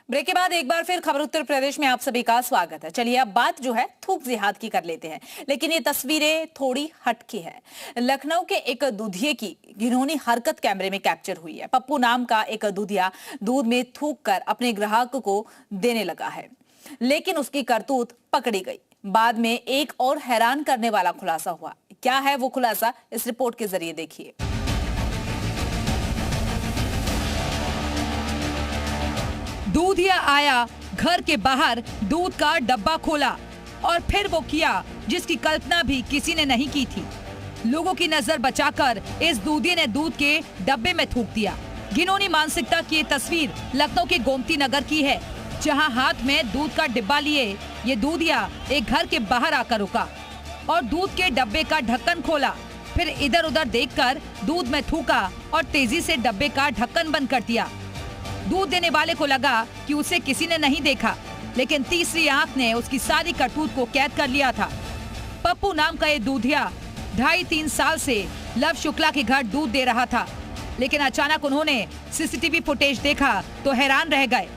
Break के बाद एक बार फिर खबर उत्तर प्रदेश में आप सभी का स्वागत है। चलिए अब बात जो है थूक जिहाद की कर लेते हैं, लेकिन ये तस्वीरें थोड़ी हटकी है। लखनऊ के एक दूधिये की घिनौनी हरकत कैमरे में कैप्चर हुई है। पप्पू नाम का एक दूधिया दूध में थूक कर अपने ग्राहक को देने लगा है, लेकिन उसकी करतूत पकड़ी गई। बाद में एक और हैरान करने वाला खुलासा हुआ। क्या है वो खुलासा, इस रिपोर्ट के जरिए देखिए। दूधिया आया, घर के बाहर दूध का डब्बा खोला और फिर वो किया जिसकी कल्पना भी किसी ने नहीं की थी। लोगों की नजर बचाकर इस दूधिये ने दूध के डब्बे में थूक दिया। घिनौनी मानसिकता की ये तस्वीर लखनऊ के गोमती नगर की है, जहां हाथ में दूध का डिब्बा लिए ये दूधिया एक घर के बाहर आकर रुका और दूध के डब्बे का ढक्कन खोला। फिर इधर उधर देखकर दूध में थूका और तेजी से डब्बे का ढक्कन बंद कर दिया। दूध देने वाले को लगा कि उसे किसी ने नहीं देखा, लेकिन तीसरी आंख ने उसकी सारी करतूत को कैद कर लिया था। पप्पू नाम का ये दूधिया 2.5-3 साल से लव शुक्ला के घर दूध दे रहा था, लेकिन अचानक उन्होंने सीसीटीवी फुटेज देखा तो हैरान रह गए।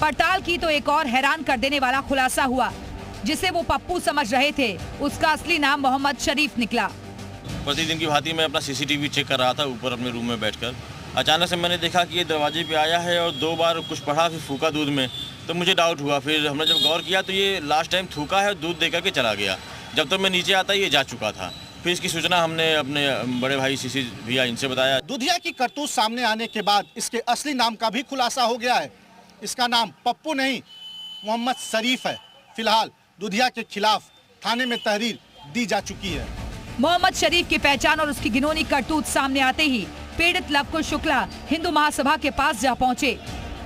पड़ताल की तो एक और हैरान कर देने वाला खुलासा हुआ। जिसे वो पप्पू समझ रहे थे, उसका असली नाम मोहम्मद शरीफ निकला। प्रतिदिन की भांति मैं अपना सीसीटीवी चेक कर रहा था ऊपर अपने रूम में बैठकर। अचानक से मैंने देखा कि ये दरवाजे पे आया है और 2 बार कुछ पढ़ा, फिर फूका दूध में, तो मुझे डाउट हुआ। फिर हमने जब गौर किया तो ये लास्ट टाइम थूका है और दूध दे करके चला गया। जब तक मैं नीचे आता ये जा चुका था। फिर इसकी सूचना हमने अपने बड़े भाई सीसी भैया इनसे बताया। दूधिया की करतूत सामने आने के बाद इसके असली नाम का भी खुलासा हो गया है। इसका नाम पप्पू नहीं मोहम्मद शरीफ है। फिलहाल दूधिया के खिलाफ थाने में तहरीर दी जा चुकी है। मोहम्मद शरीफ की पहचान और उसकी घिनौनी करतूत सामने आते ही पीड़ित लवकुश शुक्ला हिंदू महासभा के पास जा पहुंचे।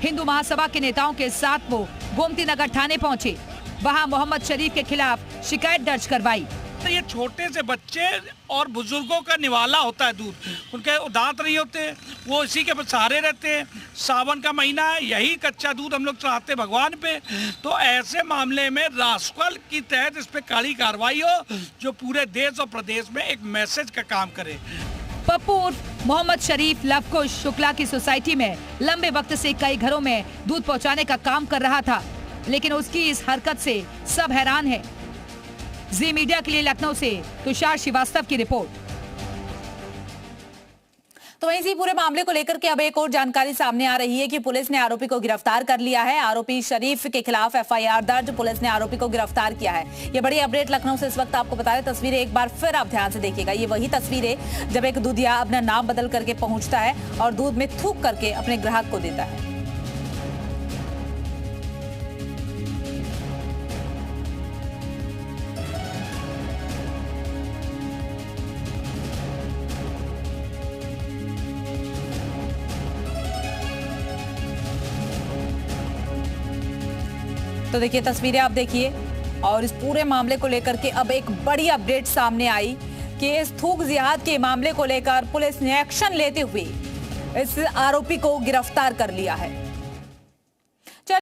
हिंदू महासभा के नेताओं के साथ वो गोमती नगर थाने पहुंचे। वहां मोहम्मद शरीफ के खिलाफ शिकायत दर्ज करवाई। तो ये छोटे से बच्चे और बुजुर्गों का निवाला होता है दूध, उनके दांत नहीं होते, वो इसी के सहारे रहते हैं। सावन का महीना है, यही कच्चा दूध हम लोग चढ़ाते भगवान पे। तो ऐसे मामले में रासुका की तहत इस पे कड़ी कार्रवाई हो, जो पूरे देश और प्रदेश में एक मैसेज का काम करे। पप्पू उर्फ मोहम्मद शरीफ लवकुश शुक्ला की सोसाइटी में लंबे वक्त से कई घरों में दूध पहुंचाने का काम कर रहा था, लेकिन उसकी इस हरकत से सब हैरान है। जी मीडिया के लिए लखनऊ से तुषार श्रीवास्तव की रिपोर्ट। तो वहीं इसी पूरे मामले को लेकर के अब एक और जानकारी सामने आ रही है कि पुलिस ने आरोपी को गिरफ्तार कर लिया है। आरोपी शरीफ के खिलाफ एफआईआर दर्ज, पुलिस ने आरोपी को गिरफ्तार किया है। ये बड़ी अपडेट लखनऊ से इस वक्त आपको बता रहे। तस्वीरें एक बार फिर आप ध्यान से देखिएगा। ये वही तस्वीरें जब एक दूधिया अपना नाम बदल करके पहुंचता है और दूध में थूक करके अपने ग्राहक को देता है। तो देखिए तस्वीरें आप देखिए, और इस पूरे मामले को लेकर के अब एक बड़ी अपडेट सामने आई कि इस थूक जिहाद के मामले को लेकर पुलिस ने एक्शन लेते हुए इस आरोपी को गिरफ्तार कर लिया है।